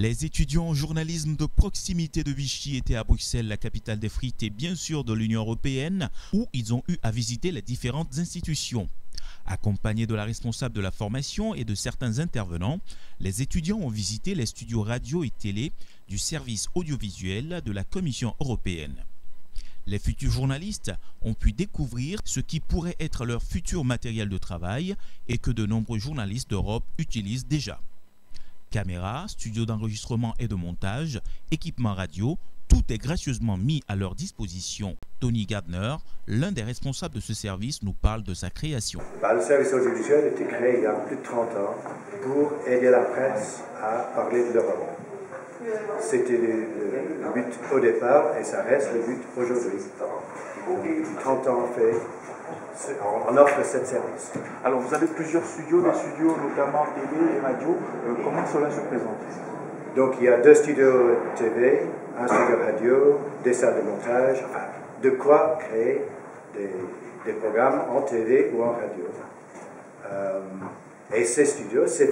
Les étudiants en journalisme de proximité de Vichy étaient à Bruxelles, la capitale des frites et bien sûr de l'Union européenne, où ils ont eu à visiter les différentes institutions. Accompagnés de la responsable de la formation et de certains intervenants, les étudiants ont visité les studios radio et télé du service audiovisuel de la Commission européenne. Les futurs journalistes ont pu découvrir ce qui pourrait être leur futur matériel de travail et que de nombreux journalistes d'Europe utilisent déjà. Caméras, studios d'enregistrement et de montage, équipements radio, tout est gracieusement mis à leur disposition. Tony Gardner, l'un des responsables de ce service, nous parle de sa création. Le service audiovisuel a été créé il y a plus de 30 ans pour aider la presse à parler de l'Europe. C'était le but au départ et ça reste le but aujourd'hui. 30 ans on offre ce service. Alors vous avez plusieurs studios, des studios notamment télé et radio. Comment cela se présente? Donc il y a 2 studios TV, un studio radio, des salles de montage, enfin, de quoi créer des programmes en TV ou en radio. Et ces studios, ces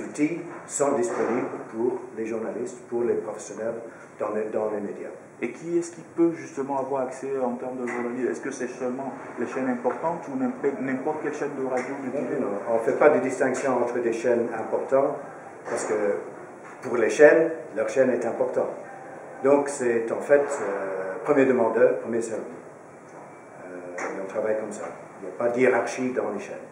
outils sont disponibles pour les journalistes, pour les professionnels dans les médias. Et qui est-ce qui peut justement avoir accès en termes de journalisme? Est-ce que c'est seulement les chaînes importantes ou n'importe quelle chaîne de radio ou de TV? Non, on ne fait pas de distinction entre des chaînes importantes, parce que pour les chaînes, leur chaîne est importante. Donc c'est en fait premier demandeur, premier servi. Et on travaille comme ça. Il n'y a pas de hiérarchie dans les chaînes.